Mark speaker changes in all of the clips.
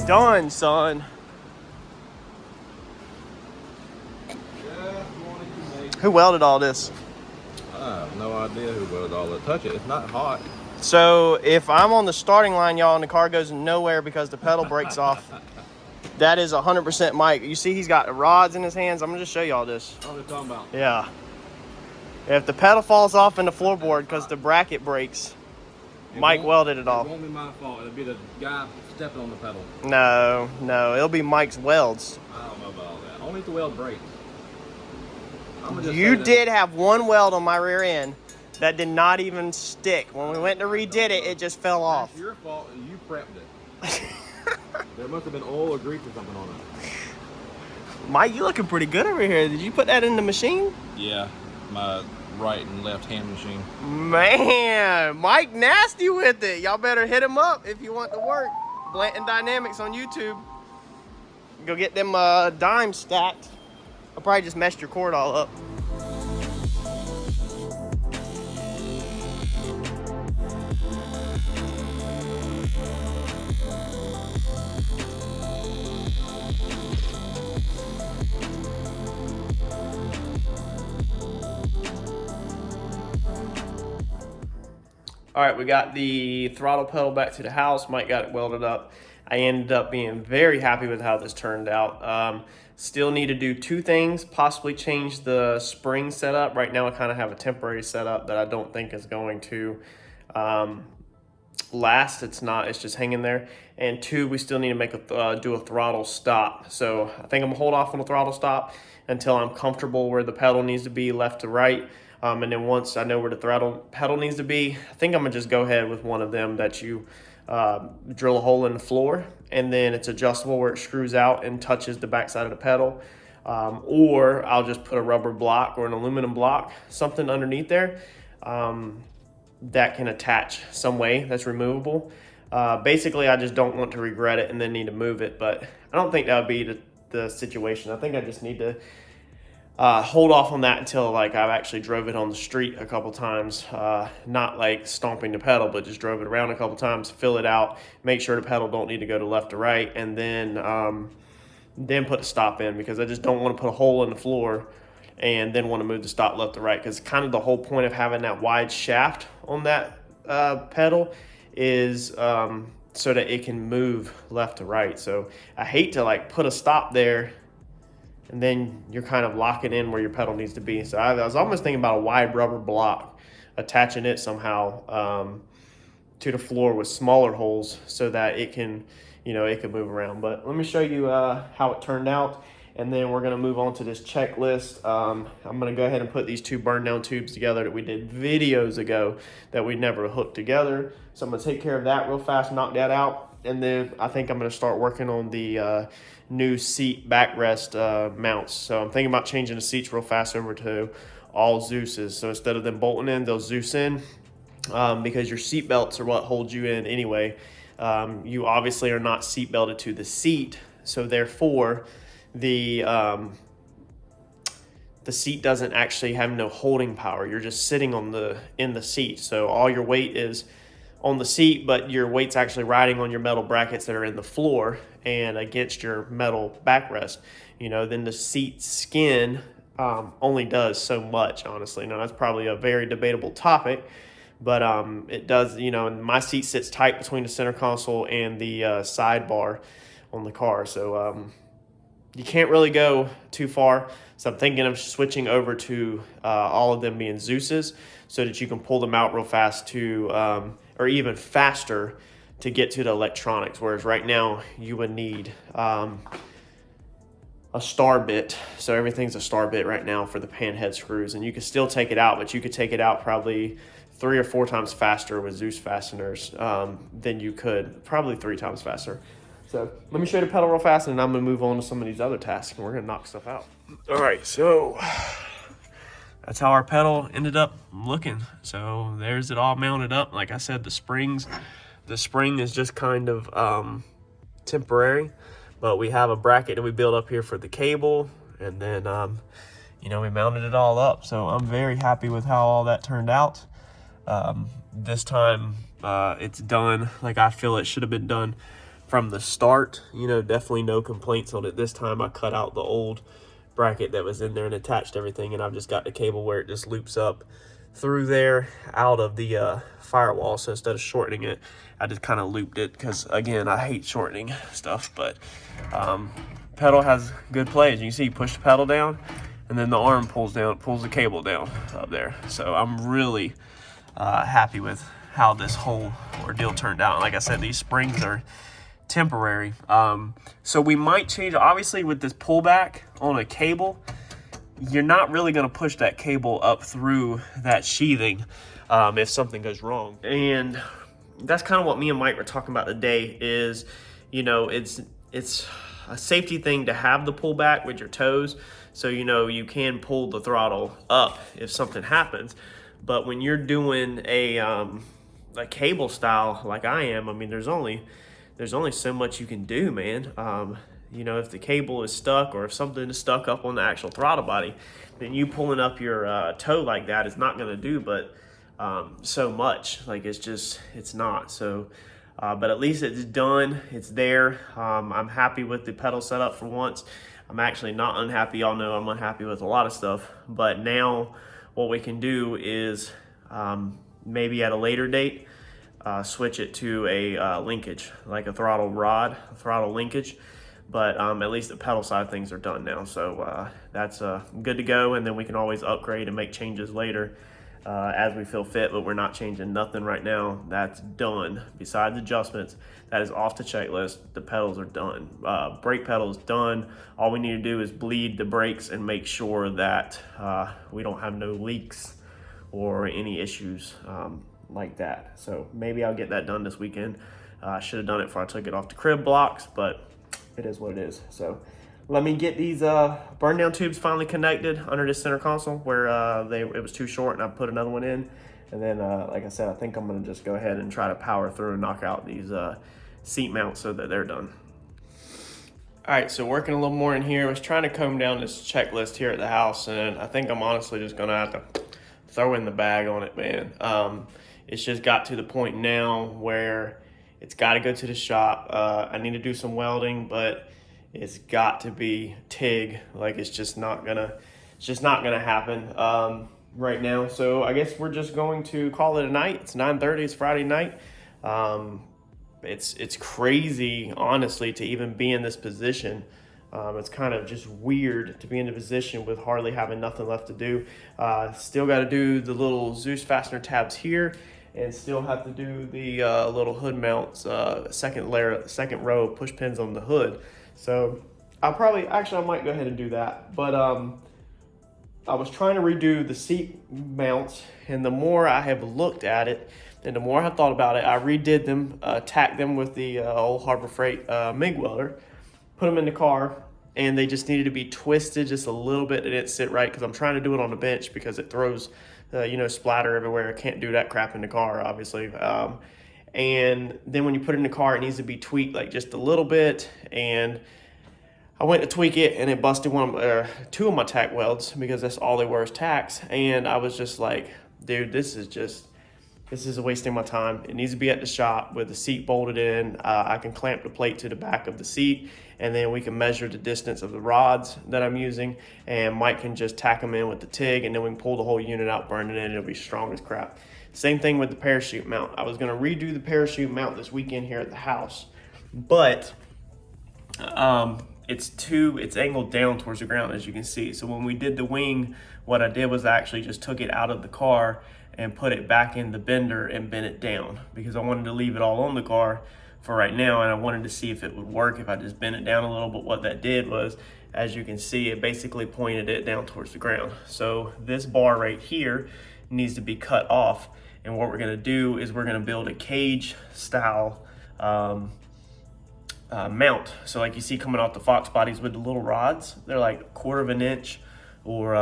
Speaker 1: done, son. Who welded all this?
Speaker 2: I have no idea who welded all that. Touch it. It's not hot.
Speaker 1: So if I'm on the starting line, y'all, and the car goes nowhere because the pedal breaks off, that is 100% Mike. You see he's got rods in his hands. I'm going to just show y'all this.
Speaker 2: What are they talking about?
Speaker 1: Yeah. If the pedal falls off in the floorboard because the bracket breaks, Mike welded it off.
Speaker 2: It won't be my fault. It'll be the guy stepping on the pedal.
Speaker 1: No. It'll be Mike's welds.
Speaker 2: I don't know about all that. Only if the weld breaks.
Speaker 1: You did have one weld on my rear end that did not even stick. When we went to redid it, it just fell off.
Speaker 2: It's your fault. You prepped it. There must have been oil or grease or something on it.
Speaker 1: Mike, you looking pretty good over here. Did you put that in the machine?
Speaker 2: Yeah, my right and left hand machine.
Speaker 1: Man, Mike nasty with it. Y'all better hit him up if you want to work. Blanton Dynamics on YouTube. Go get them dimes stacked. I'll probably just messed your cord all up. All right, we got the throttle pedal back to the house. Mike got it welded up. I ended up being very happy with how this turned out. Still need to do two things, possibly change the spring setup. Right now I kind of have a temporary setup that I don't think is going to last. It's just hanging there. And two, we still need to make do a throttle stop. So I think I'm gonna hold off on the throttle stop until I'm comfortable where the pedal needs to be left to right. And then once I know where the throttle pedal needs to be, I think I'm gonna just go ahead with one of them that you drill a hole in the floor, and then it's adjustable where it screws out and touches the backside of the pedal. Or I'll just put a rubber block or an aluminum block, something underneath there that can attach some way that's removable. Basically, I just don't want to regret it and then need to move it, but I don't think that would be the situation. I think I just need to hold off on that until like I've actually drove it on the street a couple times, not like stomping the pedal, but just drove it around a couple times, fill it out, make sure the pedal don't need to go to left to right, and then put a stop in, because I just don't want to put a hole in the floor and then want to move the stop left to right, because kind of the whole point of having that wide shaft on that pedal is so that it can move left to right. So I hate to like put a stop there and then you're kind of locking in where your pedal needs to be. So I was almost thinking about a wide rubber block, attaching it somehow to the floor with smaller holes so that it can move around. But let me show you how it turned out, and then we're gonna move on to this checklist. I'm gonna go ahead and put these two burn down tubes together that we did videos ago that we never hooked together. So I'm gonna take care of that real fast, knock that out, and then I think I'm gonna start working on the new seat backrest mounts. So I'm thinking about changing the seats real fast over to all Zeus's. So instead of them bolting in, they'll Zeus in, because your seat belts are what holds you in anyway. You obviously are not seat belted to the seat, so therefore the seat doesn't actually have no holding power. You're just sitting in the seat, so all your weight is on the seat, but your weight's actually riding on your metal brackets that are in the floor and against your metal backrest. Then the seat skin only does so much, honestly. Now that's probably a very debatable topic, but it does. My seat sits tight between the center console and the sidebar on the car, so you can't really go too far. So I'm thinking of switching over to all of them being Zeus's, so that you can pull them out real fast to or even faster to get to the electronics, whereas right now you would need a star bit. So everything's a star bit right now for the pan head screws, and you can still take it out, but you could take it out probably 3 or 4 times faster with Zeus fasteners than you could, probably 3 times faster. So let me show you the pedal real fast, and then I'm gonna move on to some of these other tasks, and we're gonna knock stuff out. All right, so that's how our pedal ended up looking. So there's it all mounted up. Like I said, the spring is just kind of temporary, but we have a bracket that we built up here for the cable, and then we mounted it all up. So I'm very happy with how all that turned out. This time it's done like I feel it should have been done from the start. You know, definitely no complaints on it. This time I cut out the old bracket that was in there and attached everything, and I've just got the cable where it just loops up through there out of the firewall. So instead of shortening it, I just kind of looped it, because again, I hate shortening stuff. But pedal has good play. As you can see, you push the pedal down and then the arm pulls down, pulls the cable down up there. So I'm really happy with how this whole ordeal turned out. Like I said, these springs are temporary. So we might change, obviously with this pullback on a cable, you're not really going to push that cable up through that sheathing if something goes wrong. And that's kind of what me and Mike were talking about today is, you know, it's a safety thing to have the pullback with your toes. So, you know, you can pull the throttle up if something happens. But when you're doing a cable style like I am, I mean, there's only so much you can do, man. You know, if the cable is stuck or if something is stuck up on the actual throttle body, then you pulling up your toe like that is not going to do but so much. Like, it's not. So, but at least it's done. It's there. I'm happy with the pedal setup for once. I'm actually not unhappy. Y'all know I'm unhappy with a lot of stuff. But now what we can do is maybe at a later date, switch it to a linkage, like a throttle rod, a throttle linkage. But at least the pedal side of things are done now. So that's good to go. And then we can always upgrade and make changes later as we feel fit. But we're not changing nothing right now. That's done. Besides adjustments, that is off the checklist. The pedals are done. Brake pedal is done. All we need to do is bleed the brakes and make sure that we don't have no leaks or any issues like that. So maybe I'll get that done this weekend. I should have done it before I took it off the crib blocks, but it is what it is. So let me get these burn down tubes finally connected under this center console where it was too short, and I put another one in. And then, like I said, I think I'm gonna just go ahead and try to power through and knock out these seat mounts so that they're done. All right, so working a little more in here. I was trying to comb down this checklist here at the house, and I think I'm honestly just gonna have to throw in the bag on it, man. It's just got to the point now where it's got to go to the shop. I need to do some welding, but it's got to be TIG. Like, it's just not gonna happen right now. So I guess we're just going to call it a night. It's 9:30. It's Friday night. It's crazy, honestly, to even be in this position. It's kind of just weird to be in a position with hardly having nothing left to do. Still got to do the little Zeus fastener tabs here, and still have to do the little hood mounts, second row of push pins on the hood. So I might go ahead and do that. But I was trying to redo the seat mounts, and the more I have looked at it, and the more I have thought about it, I redid them, tacked them with the old Harbor Freight MIG welder, put them in the car, and they just needed to be twisted just a little bit. It didn't sit right because I'm trying to do it on the bench because it throws splatter everywhere. I can't do that crap in the car, obviously. And then when you put it in the car, it needs to be tweaked like just a little bit. And I went to tweak it, and it busted two of my tack welds because that's all they were is tacks. And I was just like, dude, this is a wasting my time. It needs to be at the shop with the seat bolted in. I can clamp the plate to the back of the seat, and then we can measure the distance of the rods that I'm using, and Mike can just tack them in with the TIG, and then we can pull the whole unit out, burn it in, it'll be strong as crap. Same thing with the parachute mount. I was gonna redo the parachute mount this weekend here at the house, but it's angled down towards the ground, as you can see. So when we did the wing, what I did was I actually just took it out of the car and put it back in the bender and bent it down, because I wanted to leave it all on the car for right now, and I wanted to see if it would work if I just bent it down a little. But what that did was, as you can see, it basically pointed it down towards the ground. So this bar right here needs to be cut off, and what we're gonna do is we're gonna build a cage style mount. So like you see coming off the Fox bodies with the little rods, they're like 1/4 of an inch, or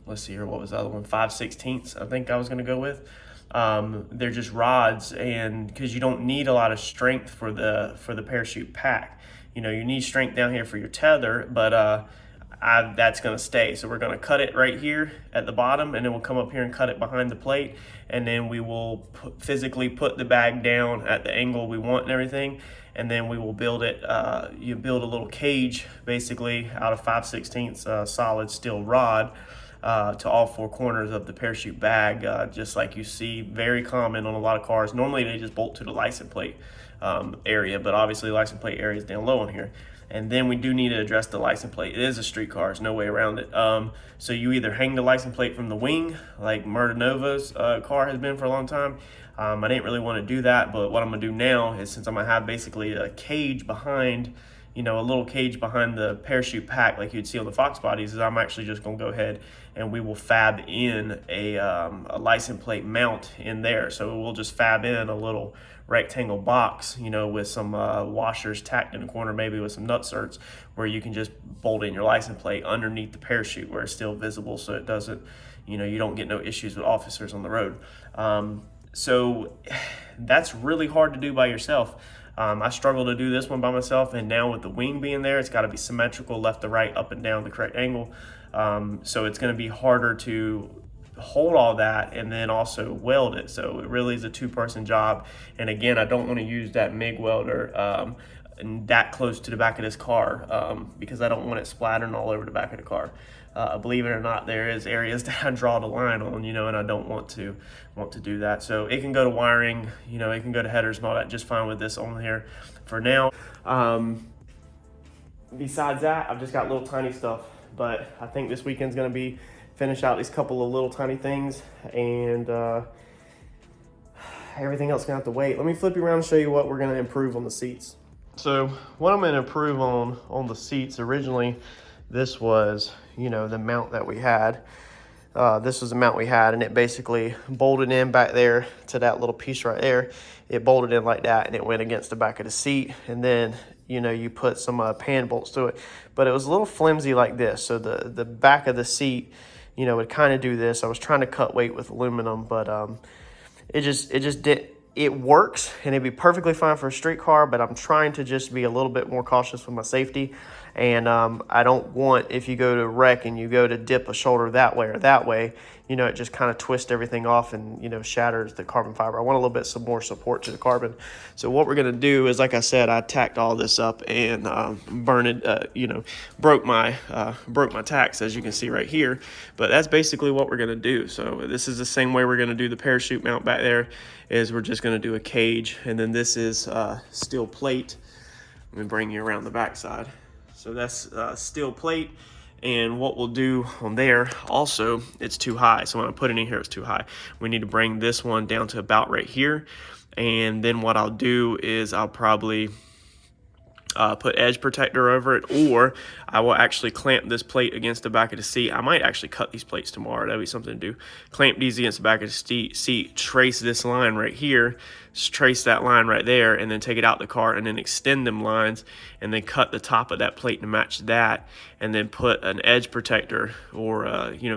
Speaker 1: let's see here, what was the other one? 5/16 I think I was gonna go with. They're just rods, and because you don't need a lot of strength for the parachute pack. You know, you need strength down here for your tether, but that's gonna stay. So we're gonna cut it right here at the bottom, and then we'll come up here and cut it behind the plate, and then we will physically put the bag down at the angle we want and everything, and then we will build it. You build a little cage basically out of 5/16 solid steel rod to all four corners of the parachute bag, just like you see very common on a lot of cars. Normally they just bolt to the license plate area, but obviously license plate area is down low on here. And then we do need to address the license plate. It is a street car, there's no way around it. So you either hang the license plate from the wing, like Murdernova's car has been for a long time. I didn't really want to do that, but what I'm gonna do now is, since I'm gonna have basically a cage behind, a little cage behind the parachute pack like you'd see on the Fox bodies, is I'm actually just gonna go ahead and we will fab in a license plate mount in there. So we'll just fab in a little rectangle box, with some washers tacked in the corner, maybe with some nutserts, where you can just bolt in your license plate underneath the parachute where it's still visible, so it doesn't, you don't get no issues with officers on the road. So that's really hard to do by yourself. I struggle to do this one by myself, and now with the wing being there, it's got to be symmetrical left to right, up and down the correct angle. So it's going to be harder to hold all that and then also weld it. So it really is a two-person job. And again, I don't want to use that MIG welder that close to the back of this car because I don't want it splattering all over the back of the car. Believe it or not, there is areas that I draw the line on, and I don't want to do that. So it can go to wiring, it can go to headers and all that just fine with this on here for now. Besides that, I've just got little tiny stuff, but I think this weekend's gonna be finish out these couple of little tiny things, and everything else gonna have to wait. Let me flip you around and show you what we're gonna improve on the seats. So what I'm gonna improve on the seats, originally this was, the mount that we had. This was the mount we had, and it basically bolted in back there to that little piece right there. It bolted in like that, and it went against the back of the seat, and then you put some pan bolts to it, but it was a little flimsy like this. So the back of the seat, would kind of do this. I was trying to cut weight with aluminum, but it just did. It works, and it'd be perfectly fine for a street car, but I'm trying to just be a little bit more cautious with my safety. And I don't want, if you go to wreck and you go to dip a shoulder that way or that way, it just kind of twists everything off and, shatters the carbon fiber. I want a little bit some more support to the carbon. So what we're going to do is, like I said, I tacked all this up and broke my tacks, as you can see right here. But that's basically what we're going to do. So this is the same way we're going to do the parachute mount back there, is we're just going to do a cage. And then this is steel plate. Let me bring you around the backside. So that's steel plate, and what we'll do on there also, it's too high. So when I put it in here, it's too high. We need to bring this one down to about right here, and then what I'll do is I'll probably put edge protector over it, or I will actually clamp this plate against the back of the seat. I might actually cut these plates tomorrow. That'd be something to do. Clamp these against the back of the seat, trace this line right here, trace that line right there, and then take it out the car and then extend them lines, and then cut the top of that plate to match that, and then put an edge protector or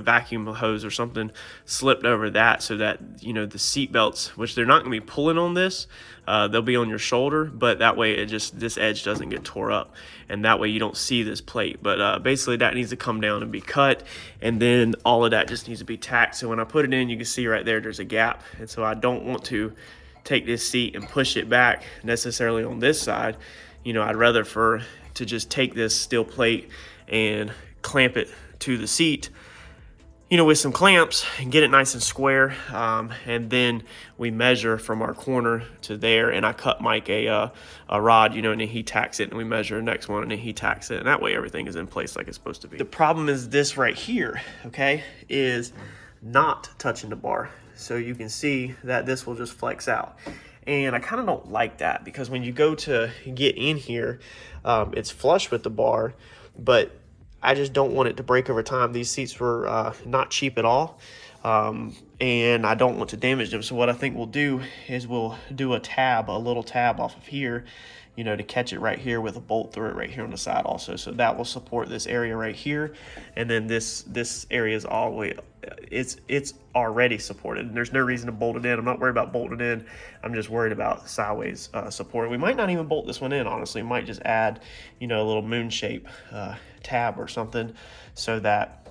Speaker 1: vacuum hose or something slipped over that, so that the seat belts, which they're not going to be pulling on this, they'll be on your shoulder, but that way this edge doesn't get tore up, and that way you don't see this plate. But basically that needs to come down and be cut, and then all of that just needs to be tacked. So when I put it in, you can see right there's a gap, and so I don't want to take this seat and push it back necessarily on this side. I'd rather to just take this steel plate and clamp it to the seat, with some clamps, and get it nice and square. And then we measure from our corner to there, and I cut Mike a rod, and then he tacks it, and we measure the next one, and then he tacks it, and that way everything is in place like it's supposed to be. The problem is this right here, okay, is not touching the bar. So you can see that this will just flex out. And I kind of don't like that, because when you go to get in here, it's flush with the bar, but I just don't want it to break over time. These seats were not cheap at all, and I don't want to damage them. So what I think we'll do is we'll do a little tab off of here, to catch it right here with a bolt through it right here on the side also. So that will support this area right here, and then this area is all the way, it's already supported, and there's no reason to bolt it in. I'm not worried about bolting it in. I'm just worried about sideways support. We might not even bolt this one in, honestly. We might just add, a little moon shape tab or something, so that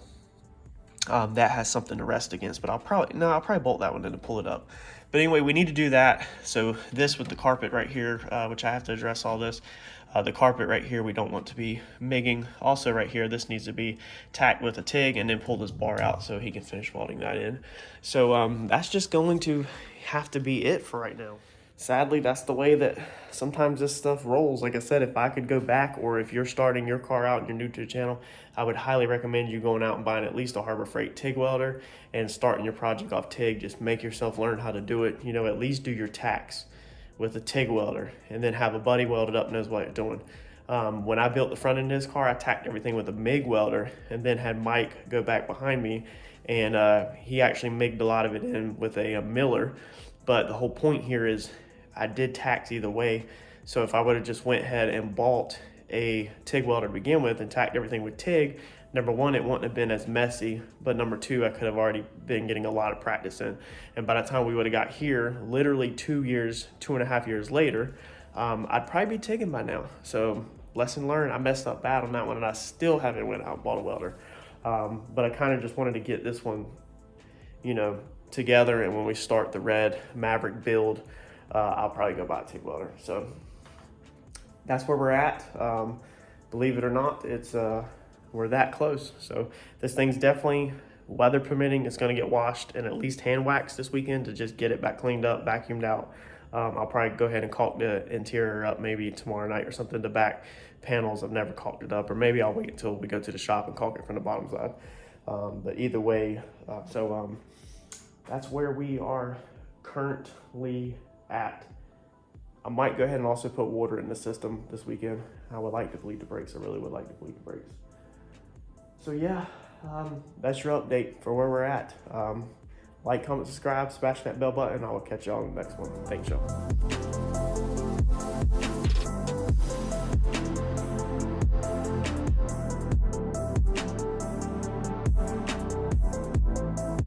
Speaker 1: that has something to rest against, but I'll probably bolt that one in and pull it up. But anyway, we need to do that. So this with the carpet right here, which I have to address all this. The carpet right here, we don't want to be MIGging. Also right here, this needs to be tacked with a TIG and then pull this bar out so he can finish welding that in. So that's just going to have to be it for right now. Sadly, that's the way that sometimes this stuff rolls. Like I said, if I could go back, or if you're starting your car out and you're new to the channel, I would highly recommend you going out and buying at least a Harbor Freight TIG welder and starting your project off TIG. Just make yourself learn how to do it. You know, at least do your tacks with a TIG welder, and then have a buddy welded up knows what you're doing. When I built the front end of this car, I tacked everything with a MIG welder, and then had Mike go back behind me, and he actually MIGged a lot of it in with a Miller. But the whole point here is I did tacks either way. So if I would have just went ahead and bought a TIG welder to begin with and tacked everything with TIG, number one, it wouldn't have been as messy, but number two, I could have already been getting a lot of practice in. And by the time we would have got here, literally 2.5 years later, I'd probably be TIGging by now. So lesson learned, I messed up bad on that one, and I still haven't went out and bought a welder. But I kind of just wanted to get this one, you know, together, and when we start the red Maverick build, I'll probably go buy a TIG welder. So that's where we're at. Believe it or not, it's we're that close. So this thing's definitely, weather permitting, it's going to get washed and at least hand waxed this weekend to just get it back cleaned up, vacuumed out. I'll probably go ahead and caulk the interior up maybe tomorrow night or something. The back panels, I've never caulked it up, or maybe I'll wait until we go to the shop and caulk it from the bottom side. But either way, that's where we are currently at. I might go ahead and also put water in the system this weekend. I would like to bleed the brakes. I really would like to bleed the brakes. So yeah, that's your update for where we're at. Like, comment, subscribe, smash that bell button. I will catch y'all on the next one. Thanks, y'all.